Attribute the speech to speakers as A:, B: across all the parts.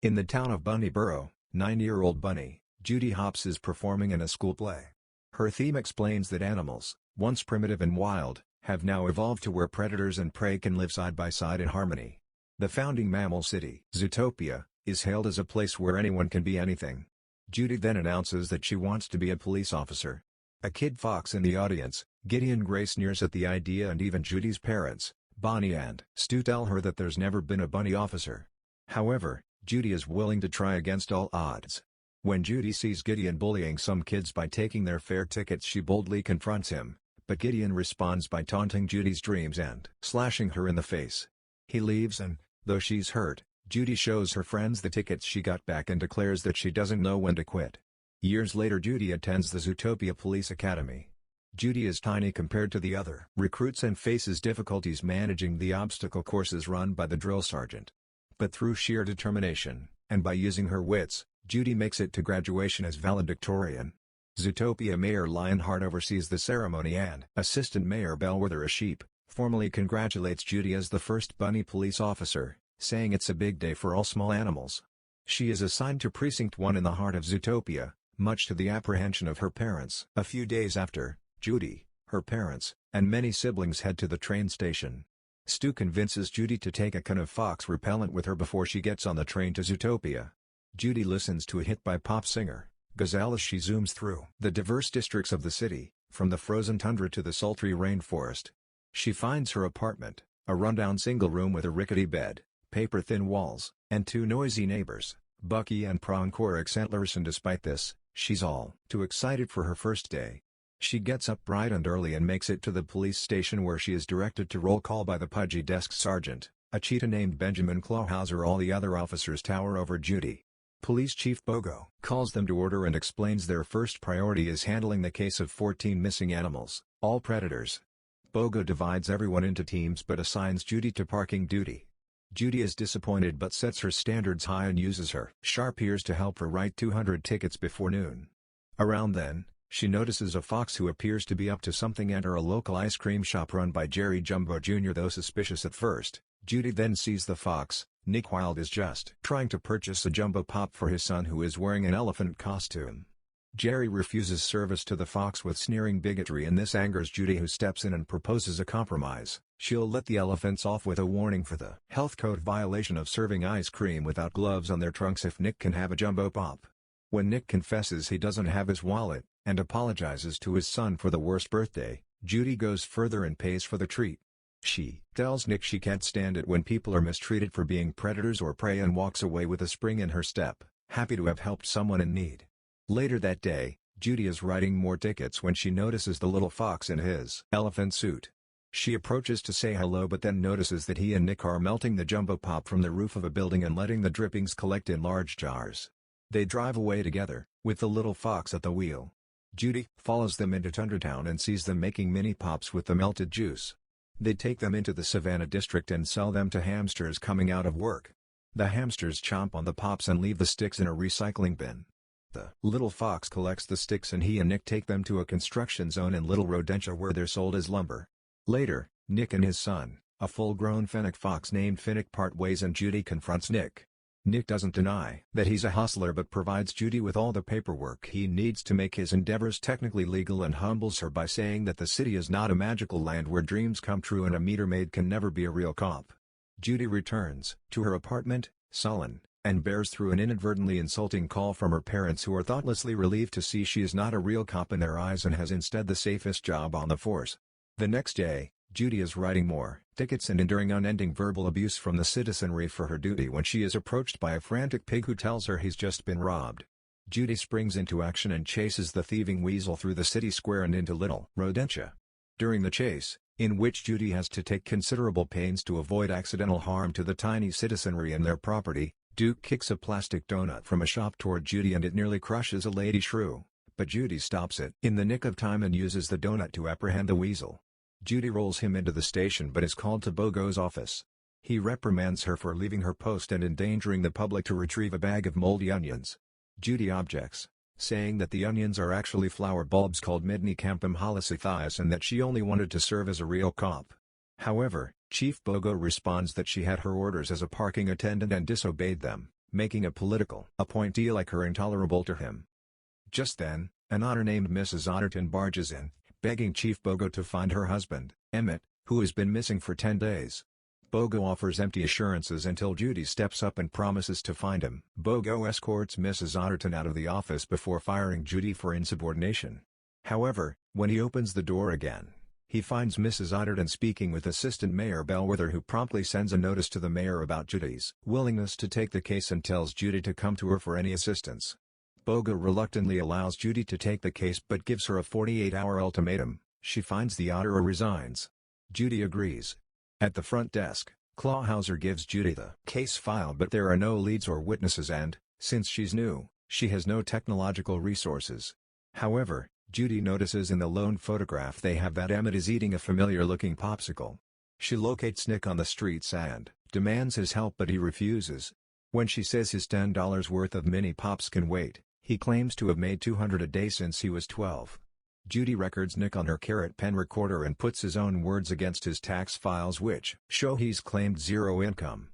A: In the town of Bunnyboro, 9-year-old Bunny, Judy Hopps is performing in a school play. Her theme explains that animals, once primitive and wild, have now evolved to where predators and prey can live side by side in harmony. The founding mammal city, Zootopia, is hailed as a place where anyone can be anything. Judy then announces that she wants to be a police officer. A kid fox in the audience, Gideon Gray, sneers at the idea, and even Judy's parents, Bonnie and Stu, tell her that there's never been a bunny officer. However, Judy is willing to try against all odds. When Judy sees Gideon bullying some kids by taking their fare tickets, she boldly confronts him, but Gideon responds by taunting Judy's dreams and slashing her in the face. He leaves and, though she's hurt, Judy shows her friends the tickets she got back and declares that she doesn't know when to quit. Years later, Judy attends the Zootopia Police Academy. Judy is tiny compared to the other recruits and faces difficulties managing the obstacle courses run by the drill sergeant. But through sheer determination, and by using her wits, Judy makes it to graduation as valedictorian. Zootopia Mayor Lionheart oversees the ceremony, and Assistant Mayor Bellwether a sheep formally congratulates Judy as the first bunny police officer, saying it's a big day for all small animals. She is assigned to Precinct 1 in the heart of Zootopia, much to the apprehension of her parents. A few days after, Judy, her parents, and many siblings head to the train station. Stu convinces Judy to take a can of fox repellent with her before she gets on the train to Zootopia. Judy listens to a hit by pop singer Gazelle as she zooms through the diverse districts of the city, from the frozen tundra to the sultry rainforest. She finds her apartment, a rundown single room with a rickety bed, paper-thin walls, and two noisy neighbors, Bucky and Proncorix Antlers, and despite this, she's all too excited for her first day. She gets up bright and early and makes it to the police station, where she is directed to roll call by the pudgy desk sergeant, a cheetah named Benjamin Clawhauser. All the other officers tower over Judy. Police Chief Bogo calls them to order and explains their first priority is handling the case of 14 missing animals, all predators. Bogo divides everyone into teams but assigns Judy to parking duty. Judy is disappointed but sets her standards high and uses her sharp ears to help her write 200 tickets before noon. Around then, she notices a fox who appears to be up to something enter a local ice cream shop run by Jerry Jumbo Jr. Though suspicious at first, Judy then sees the fox. Nick Wilde is just trying to purchase a jumbo pop for his son, who is wearing an elephant costume. Jerry refuses service to the fox with sneering bigotry, and this angers Judy, who steps in and proposes a compromise. She'll let the elephants off with a warning for the health code violation of serving ice cream without gloves on their trunks if Nick can have a jumbo pop. When Nick confesses he doesn't have his wallet, and apologizes to his son for the worst birthday, Judy goes further and pays for the treat. She tells Nick she can't stand it when people are mistreated for being predators or prey, and walks away with a spring in her step, happy to have helped someone in need. Later that day, Judy is writing more tickets when she notices the little fox in his elephant suit. She approaches to say hello, but then notices that he and Nick are melting the jumbo pop from the roof of a building and letting the drippings collect in large jars. They drive away together, with the little fox at the wheel. Judy follows them into Tundratown and sees them making mini pops with the melted juice. They take them into the Savannah district and sell them to hamsters coming out of work. The hamsters chomp on the pops and leave the sticks in a recycling bin. The little fox collects the sticks, and he and Nick take them to a construction zone in Little Rodentia, where they're sold as lumber. Later, Nick and his son, a full-grown fennec fox named Finnick, part ways, and Judy confronts Nick. Nick doesn't deny that he's a hustler but provides Judy with all the paperwork he needs to make his endeavors technically legal, and humbles her by saying that the city is not a magical land where dreams come true and a meter maid can never be a real cop. Judy returns to her apartment, sullen, and bears through an inadvertently insulting call from her parents, who are thoughtlessly relieved to see she is not a real cop in their eyes and has instead the safest job on the force. The next day, Judy is writing more tickets and enduring unending verbal abuse from the citizenry for her duty when she is approached by a frantic pig who tells her he's just been robbed. Judy springs into action and chases the thieving weasel through the city square and into Little Rodentia. During the chase, in which Judy has to take considerable pains to avoid accidental harm to the tiny citizenry and their property, Duke kicks a plastic donut from a shop toward Judy and it nearly crushes a lady shrew, but Judy stops it in the nick of time and uses the donut to apprehend the weasel. Judy rolls him into the station but is called to Bogo's office. He reprimands her for leaving her post and endangering the public to retrieve a bag of moldy onions. Judy objects, saying that the onions are actually flower bulbs called Midnicampum holocysthias and that she only wanted to serve as a real cop. However, Chief Bogo responds that she had her orders as a parking attendant and disobeyed them, making a political appointee like her intolerable to him. Just then, an otter named Mrs. Otterton barges in, begging Chief Bogo to find her husband, Emmett, who has been missing for 10 days. Bogo offers empty assurances until Judy steps up and promises to find him. Bogo escorts Mrs. Otterton out of the office before firing Judy for insubordination. However, when he opens the door again, he finds Mrs. Otterton speaking with Assistant Mayor Bellwether, who promptly sends a notice to the mayor about Judy's willingness to take the case and tells Judy to come to her for any assistance. Bogo reluctantly allows Judy to take the case but gives her a 48-hour ultimatum. She finds the otter or resigns. Judy agrees. At the front desk, Clawhauser gives Judy the case file, but there are no leads or witnesses and, since she's new, she has no technological resources. However, Judy notices in the lone photograph they have that Emmett is eating a familiar-looking popsicle. She locates Nick on the streets and demands his help, but he refuses. When she says his $10 worth of mini pops can wait, he claims to have made $200 a day since he was 12. Judy records Nick on her carrot pen recorder and puts his own words against his tax files, which show he's claimed zero income.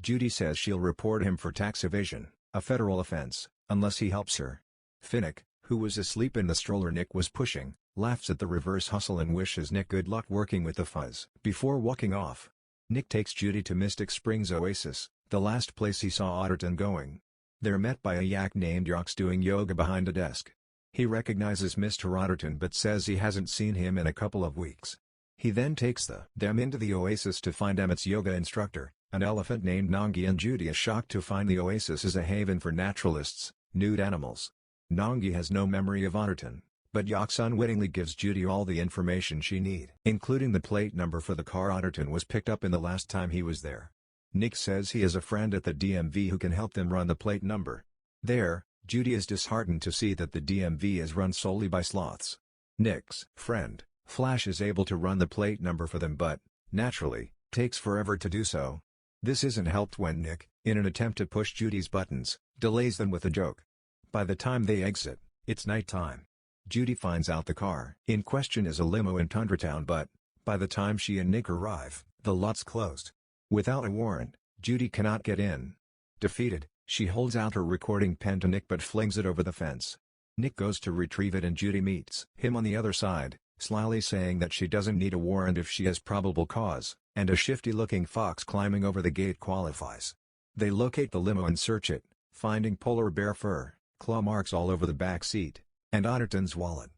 A: Judy says she'll report him for tax evasion, a federal offense, unless he helps her. Finnick, who was asleep in the stroller Nick was pushing, laughs at the reverse hustle and wishes Nick good luck working with the fuzz. Before walking off, Nick takes Judy to Mystic Springs Oasis, the last place he saw Otterton going. They're met by a yak named Yox doing yoga behind a desk. He recognizes Mr. Otterton but says he hasn't seen him in a couple of weeks. He then takes them into the oasis to find Emmett's yoga instructor, an elephant named Nongi, and Judy is shocked to find the oasis is a haven for naturalists, nude animals. Nongi has no memory of Otterton, but Yox unwittingly gives Judy all the information she needs, including the plate number for the car Otterton was picked up in the last time he was there. Nick says he has a friend at the DMV who can help them run the plate number. There, Judy is disheartened to see that the DMV is run solely by sloths. Nick's friend, Flash, is able to run the plate number for them but, naturally, takes forever to do so. This isn't helped when Nick, in an attempt to push Judy's buttons, delays them with a joke. By the time they exit, it's nighttime. Judy finds out the car in question is a limo in Tundratown, but, by the time she and Nick arrive, the lot's closed. Without a warrant, Judy cannot get in. Defeated, she holds out her recording pen to Nick but flings it over the fence. Nick goes to retrieve it and Judy meets him on the other side, slyly saying that she doesn't need a warrant if she has probable cause, and a shifty-looking fox climbing over the gate qualifies. They locate the limo and search it, finding polar bear fur, claw marks all over the back seat, and Otterton's wallet.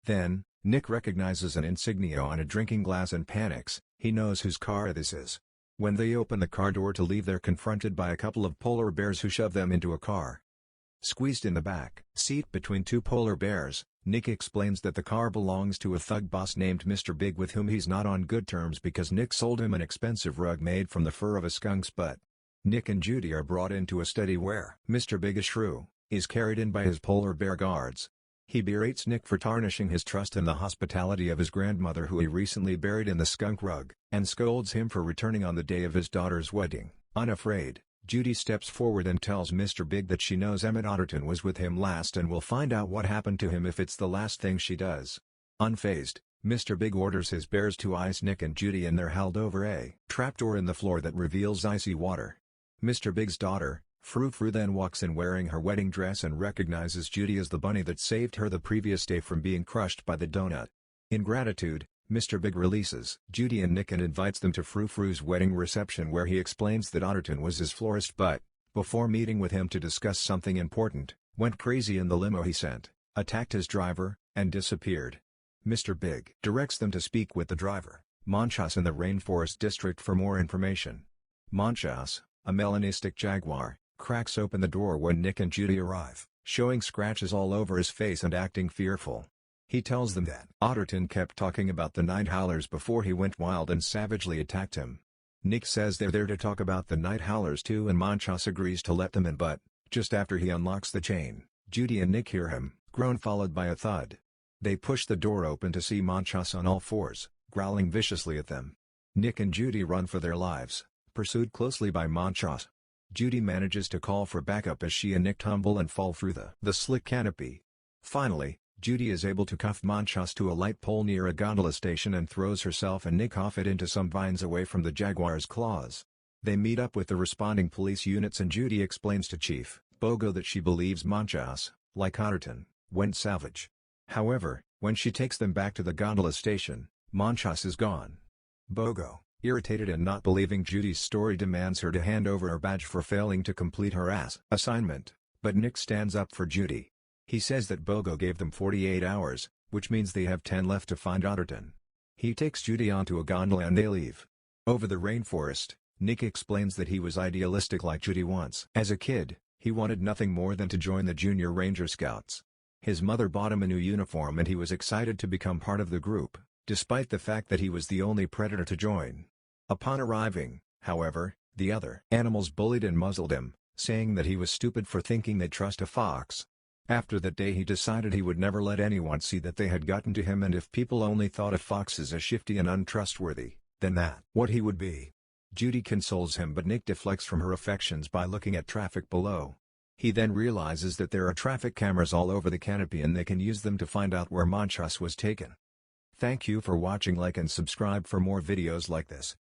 A: Then, Nick recognizes an insignia on a drinking glass and panics. He knows whose car this is. When they open the car door to leave, they're confronted by a couple of polar bears who shove them into a car. Squeezed in the back seat between two polar bears, Nick explains that the car belongs to a thug boss named Mr. Big, with whom he's not on good terms because Nick sold him an expensive rug made from the fur of a skunk's butt. Nick and Judy are brought into a study where Mr. Big, a shrew, is carried in by his polar bear guards. He berates Nick for tarnishing his trust in the hospitality of his grandmother, who he recently buried in the skunk rug, and scolds him for returning on the day of his daughter's wedding. Unafraid, Judy steps forward and tells Mr. Big that she knows Emmett Otterton was with him last and will find out what happened to him if it's the last thing she does. Unfazed, Mr. Big orders his bears to ice Nick and Judy, and they're held over a trapdoor in the floor that reveals icy water. Mr. Big's daughter, Frou Frou, then walks in wearing her wedding dress and recognizes Judy as the bunny that saved her the previous day from being crushed by the donut. In gratitude, Mr. Big releases Judy and Nick and invites them to Frou Frou's wedding reception, where he explains that Otterton was his florist but, before meeting with him to discuss something important, went crazy in the limo he sent, attacked his driver, and disappeared. Mr. Big directs them to speak with the driver, Monchas, in the Rainforest District for more information. Monchas, a melanistic jaguar, cracks open the door when Nick and Judy arrive, showing scratches all over his face and acting fearful. He tells them that Otterton kept talking about the night howlers before he went wild and savagely attacked him. Nick says they're there to talk about the night howlers too, and Monchas agrees to let them in, but, just after he unlocks the chain, Judy and Nick hear him groan, followed by a thud. They push the door open to see Monchas on all fours, growling viciously at them. Nick and Judy run for their lives, pursued closely by Monchas. Judy manages to call for backup as she and Nick tumble and fall through the slick canopy. Finally, Judy is able to cuff Monchas to a light pole near a gondola station and throws herself and Nick off it into some vines away from the jaguar's claws. They meet up with the responding police units and Judy explains to Chief Bogo that she believes Monchas, like Otterton, went savage. However, when she takes them back to the gondola station, Monchas is gone. Bogo, irritated and not believing Judy's story, demands her to hand over her badge for failing to complete her assignment, but Nick stands up for Judy. He says that Bogo gave them 48 hours, which means they have 10 left to find Otterton. He takes Judy onto a gondola and they leave. Over the rainforest, Nick explains that he was idealistic like Judy once. As a kid, he wanted nothing more than to join the Junior Ranger Scouts. His mother bought him a new uniform and he was excited to become part of the group, despite the fact that he was the only predator to join. Upon arriving, however, the other animals bullied and muzzled him, saying that he was stupid for thinking they'd trust a fox. After that day he decided he would never let anyone see that they had gotten to him, and if people only thought of foxes as shifty and untrustworthy, then that what he would be. Judy consoles him, but Nick deflects from her affections by looking at traffic below. He then realizes that there are traffic cameras all over the canopy and they can use them to find out where Monchas was taken. Thank you for watching. Like and subscribe for more videos like this.